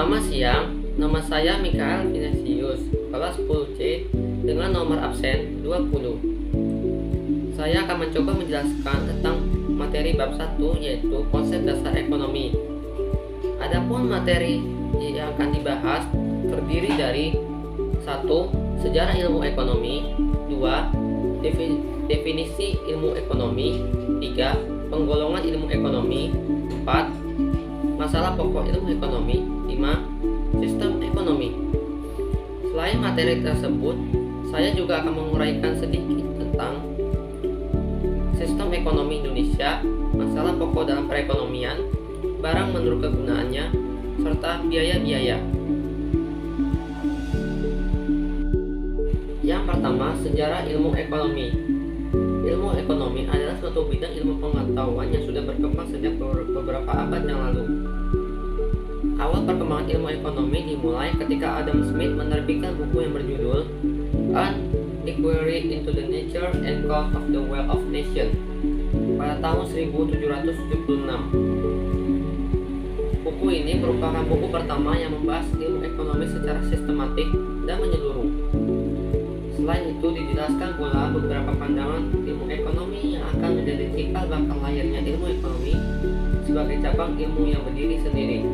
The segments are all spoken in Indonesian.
Selamat siang, nama saya Mikael Vinicius, kelas 10C dengan nomor absen 20. Saya akan mencoba menjelaskan tentang materi bab 1, yaitu konsep dasar ekonomi. Adapun materi yang akan dibahas terdiri dari 1. Sejarah ilmu ekonomi, 2. Definisi ilmu ekonomi, 3. Penggolongan ilmu ekonomi, 4. Masalah pokok ilmu ekonomi, 5. Sistem ekonomi. Selain materi tersebut, saya juga akan menguraikan sedikit tentang sistem ekonomi Indonesia, masalah pokok dalam perekonomian, barang menurut kegunaannya, serta biaya-biaya. Yang pertama, sejarah ilmu ekonomi. Ilmu ekonomi adalah suatu bidang ilmu pengetahuan yang sudah berkembang sejak beberapa abad yang lalu. Awal perkembangan ilmu ekonomi dimulai ketika Adam Smith menerbitkan buku yang berjudul An Inquiry into the Nature and Cause of the Wealth of Nations pada tahun 1776. Buku ini merupakan buku pertama yang membahas ilmu ekonomi secara sistematik dan menyeluruh. Selain itu, dijelaskan pula beberapa pandangan ilmu ekonomi yang akan menjadi cikal bakal lahirnya ilmu ekonomi sebagai cabang ilmu yang berdiri sendiri.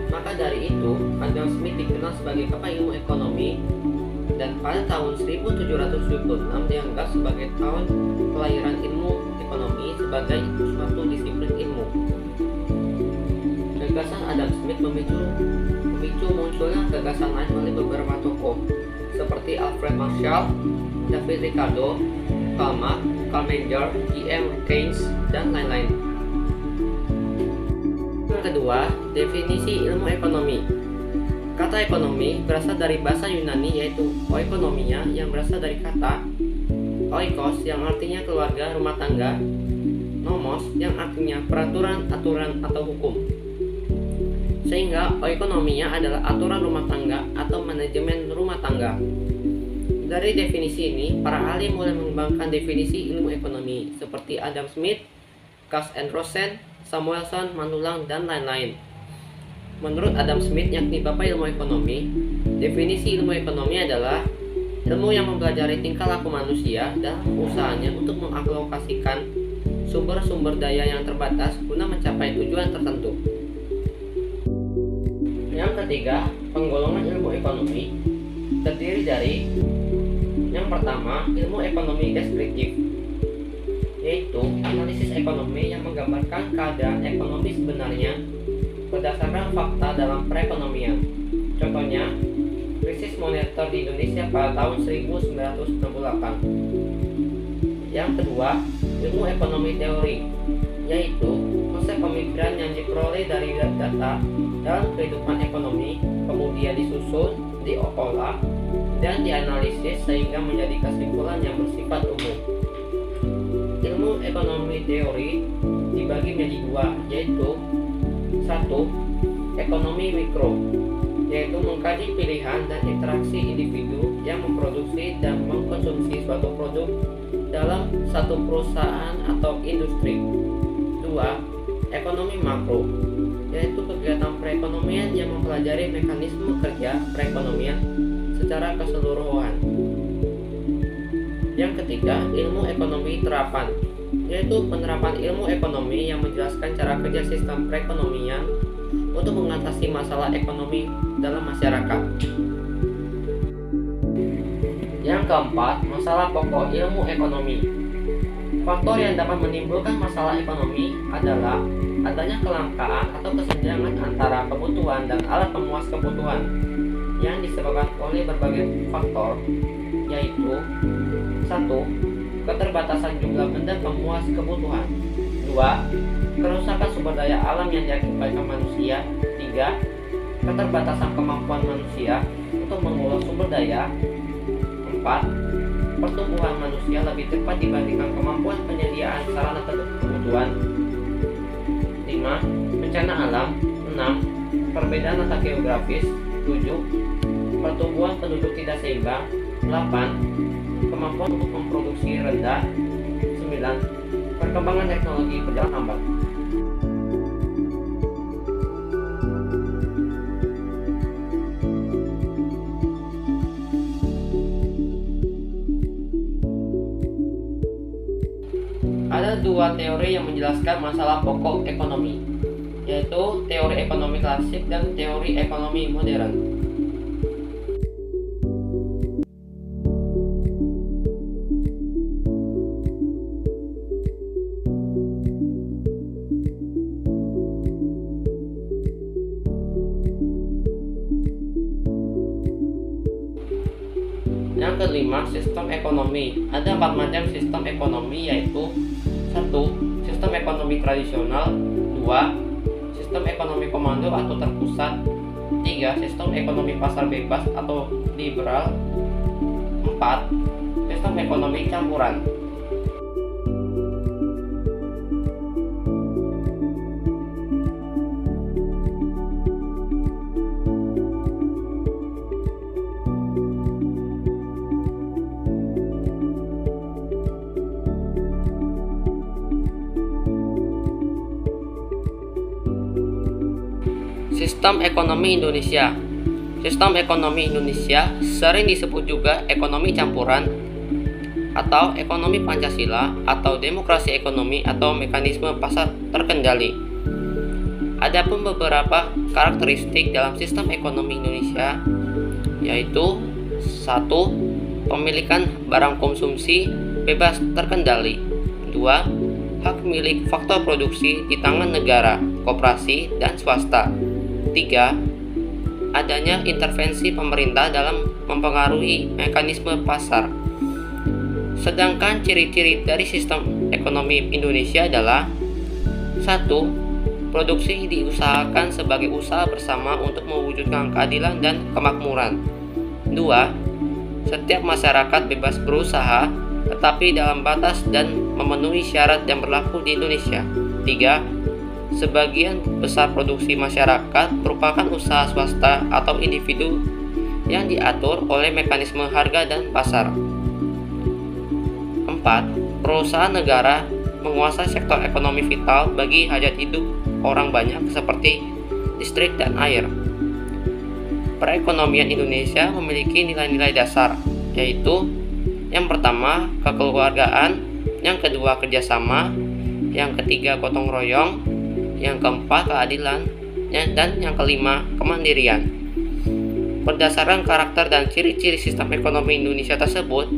Maka dari itu, Adam Smith dikenal sebagai bapak ilmu ekonomi, dan pada tahun 1776 dianggap sebagai tahun kelahiran ilmu ekonomi sebagai suatu disiplin ilmu. Gagasan Adam Smith memicu munculnya gagasan lain oleh beberapa tokoh seperti Alfred Marshall, David Ricardo, Karl Marx, Karl Menger, E.M. Keynes, dan lain-lain. Yang kedua, definisi ilmu ekonomi. Kata ekonomi berasal dari bahasa Yunani yaitu oikonomia yang berasal dari kata oikos yang artinya keluarga, rumah tangga, nomos yang artinya peraturan, aturan, atau hukum. Sehingga oikonomia adalah aturan rumah tangga atau manajemen rumah tangga. Dari definisi ini, para ahli mulai mengembangkan definisi ilmu ekonomi seperti Adam Smith, Cass and Rosen, Samuelson, Manulang, dan lain-lain. Menurut Adam Smith, yakni bapak ilmu ekonomi, definisi ilmu ekonomi adalah ilmu yang mempelajari tingkah laku manusia dan usahanya untuk mengalokasikan sumber-sumber daya yang terbatas guna mencapai tujuan tertentu. Yang ketiga, penggolongan ilmu ekonomi terdiri dari yang pertama, ilmu ekonomi deskriptif, yaitu analisis ekonomi yang menggambarkan keadaan ekonomi sebenarnya berdasarkan fakta dalam perekonomian. Contohnya, krisis moneter di Indonesia pada tahun 1968. Yang kedua, ilmu ekonomi teori, yaitu konsep pemikiran yang diperoleh dari data dalam kehidupan ekonomi, kemudian disusun, diolah, dan dianalisis sehingga menjadi kesimpulan yang bersifat umum. Ilmu ekonomi teori dibagi menjadi dua, yaitu 1. Ekonomi mikro, yaitu mengkaji pilihan dan interaksi individu yang memproduksi dan mengkonsumsi suatu produk dalam satu perusahaan atau industri. 2. Ekonomi makro, yaitu kegiatan perekonomian yang mempelajari mekanisme kerja perekonomian secara keseluruhan. Yang ketiga, ilmu ekonomi terapan, yaitu penerapan ilmu ekonomi yang menjelaskan cara kerja sistem perekonomian untuk mengatasi masalah ekonomi dalam masyarakat. Yang keempat, masalah pokok ilmu ekonomi. Faktor yang dapat menimbulkan masalah ekonomi adalah adanya kelangkaan atau kesenjangan antara kebutuhan dan alat pemuas kebutuhan yang disebabkan oleh berbagai faktor, yaitu 1. Keterbatasan jumlah benda pemuas kebutuhan. 2. Kerusakan sumber daya alam yang diakibatkan manusia. 3. Keterbatasan kemampuan manusia untuk mengolah sumber daya. 4. Pertumbuhan manusia lebih cepat dibandingkan kemampuan penyediaan sarana kebutuhan. 5. Bencana alam. 6. Perbedaan letak geografis. 7. Pertumbuhan penduduk tidak seimbang. 8. Kemampuan untuk memproduksi rendah. 9. Perkembangan teknologi berjalan lambat. Ada dua teori yang menjelaskan masalah pokok ekonomi, yaitu teori ekonomi klasik dan teori ekonomi modern. Yang kelima, sistem ekonomi. Ada 4 macam sistem ekonomi, yaitu 1. Sistem ekonomi tradisional. 2. Sistem ekonomi komando atau terpusat. 3. Sistem ekonomi pasar bebas atau liberal. 4. Sistem ekonomi campuran. Sistem ekonomi Indonesia. Sistem ekonomi Indonesia sering disebut juga ekonomi campuran atau ekonomi Pancasila atau demokrasi ekonomi atau mekanisme pasar terkendali. Adapun beberapa karakteristik dalam sistem ekonomi Indonesia, yaitu 1. Pemilikan barang konsumsi bebas terkendali. 2. Hak milik faktor produksi di tangan negara, koperasi, dan swasta. 3. Adanya intervensi pemerintah dalam mempengaruhi mekanisme pasar. Sedangkan ciri-ciri dari sistem ekonomi Indonesia adalah 1. Produksi diusahakan sebagai usaha bersama untuk mewujudkan keadilan dan kemakmuran. 2. Setiap masyarakat bebas berusaha tetapi dalam batas dan memenuhi syarat yang berlaku di Indonesia. 3. Sebagian besar produksi masyarakat merupakan usaha swasta atau individu yang diatur oleh mekanisme harga dan pasar. 4. Perusahaan negara menguasai sektor ekonomi vital bagi hajat hidup orang banyak seperti listrik dan air. Perekonomian Indonesia memiliki nilai-nilai dasar, yaitu yang pertama kekeluargaan, yang kedua kerjasama, yang ketiga gotong royong, yang keempat keadilan, dan yang kelima kemandirian. Berdasarkan karakter dan ciri-ciri sistem ekonomi Indonesia tersebut,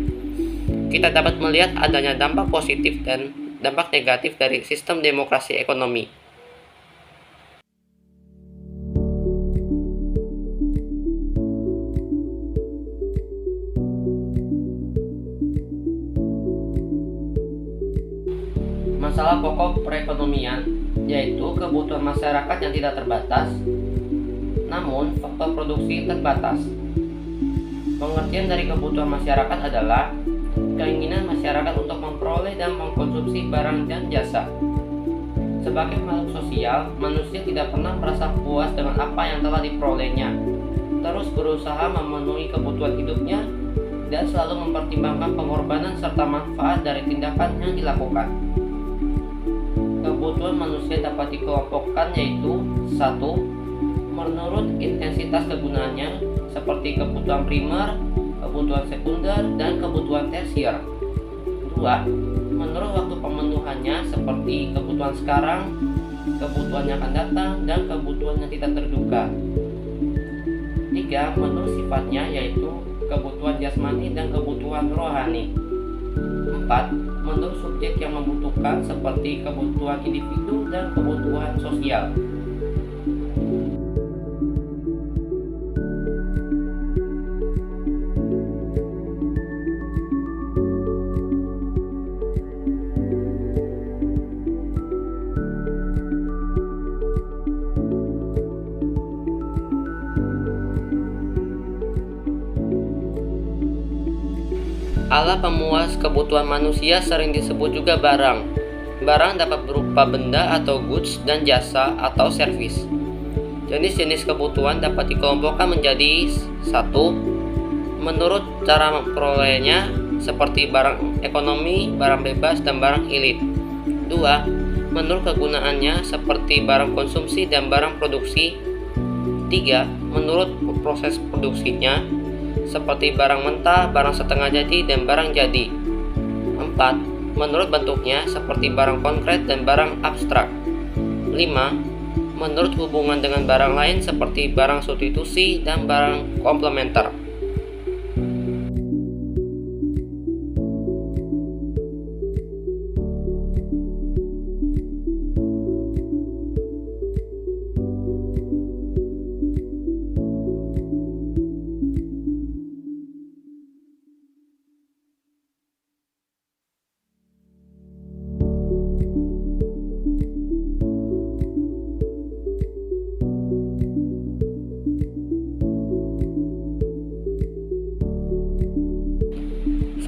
kita dapat melihat adanya dampak positif dan dampak negatif dari sistem demokrasi ekonomi. Masalah pokok perekonomian, yaitu kebutuhan masyarakat yang tidak terbatas, namun faktor produksi terbatas. Pengertian dari kebutuhan masyarakat adalah keinginan masyarakat untuk memperoleh dan mengkonsumsi barang dan jasa. Sebagai makhluk sosial, manusia tidak pernah merasa puas dengan apa yang telah diperolehnya, terus berusaha memenuhi kebutuhan hidupnya dan selalu mempertimbangkan pengorbanan serta manfaat dari tindakan yang dilakukan. Kebutuhan manusia dapat dikelompokkan yaitu 1. Menurut intensitas kegunaannya seperti kebutuhan primer, kebutuhan sekunder, dan kebutuhan tersier. 2. Menurut waktu pemenuhannya seperti kebutuhan sekarang, kebutuhan yang akan datang, dan kebutuhan yang tidak terduga. 3. Menurut sifatnya yaitu kebutuhan jasmani dan kebutuhan rohani. 4. Menurut subjek yang membutuhkan seperti kebutuhan individu dan kebutuhan sosial. Alat pemuas kebutuhan manusia sering disebut juga barang. Barang dapat berupa benda atau goods dan jasa atau servis. Jenis-jenis kebutuhan dapat dikelompokkan menjadi 1. Menurut cara memperolehnya seperti barang ekonomi, barang bebas, dan barang elit. 2. Menurut kegunaannya seperti barang konsumsi dan barang produksi. 3. Menurut proses produksinya seperti barang mentah, barang setengah jadi, dan barang jadi. 4. menurut bentuknya seperti barang konkret dan barang abstrak. 5. Menurut hubungan dengan barang lain seperti barang substitusi dan barang komplementer.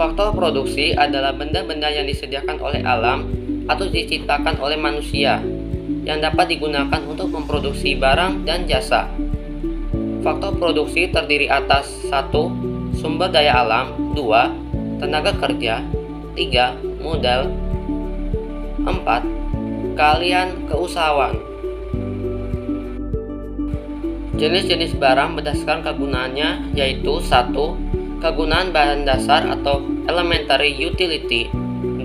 Faktor produksi adalah benda-benda yang disediakan oleh alam atau diciptakan oleh manusia yang dapat digunakan untuk memproduksi barang dan jasa. Faktor produksi terdiri atas 1. Sumber daya alam, 2. Tenaga kerja, 3. Modal, 4. Keahlian keusahawan. Jenis-jenis barang berdasarkan kegunaannya yaitu 1. Kegunaan bahan dasar atau elementary utility, 2.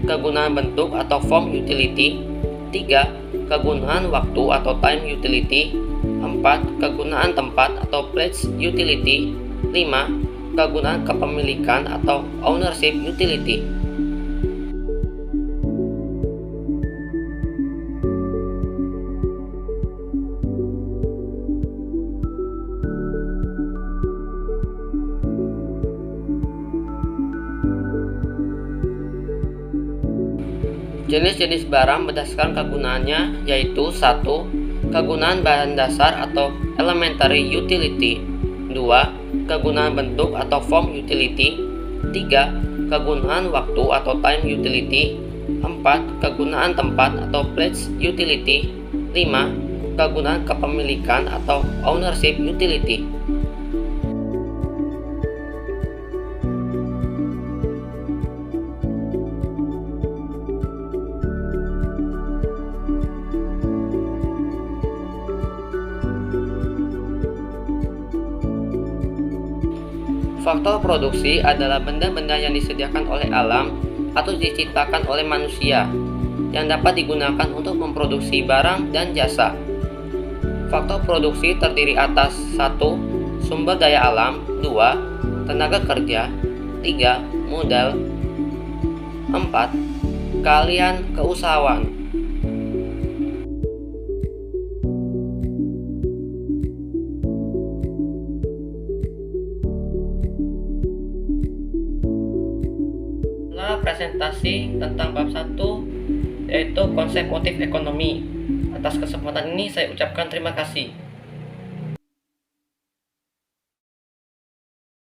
Kegunaan bentuk atau form utility, 3. Kegunaan waktu atau time utility, 4. Kegunaan tempat atau place utility, 5. Kegunaan kepemilikan atau ownership utility. Jenis-jenis barang berdasarkan kegunaannya yaitu 1. Kegunaan bahan dasar atau elementary utility, 2. Kegunaan bentuk atau form utility, 3. Kegunaan waktu atau time utility, 4. Kegunaan tempat atau place utility, 5. Kegunaan kepemilikan atau ownership utility. Faktor produksi adalah benda-benda yang disediakan oleh alam atau diciptakan oleh manusia yang dapat digunakan untuk memproduksi barang dan jasa. Faktor produksi terdiri atas 1. Sumber daya alam, 2. Tenaga kerja, 3. Modal, 4. Keahlian keusahawan. Presentasi tentang bab 1 yaitu konsep motif ekonomi. Atas kesempatan ini saya ucapkan terima kasih.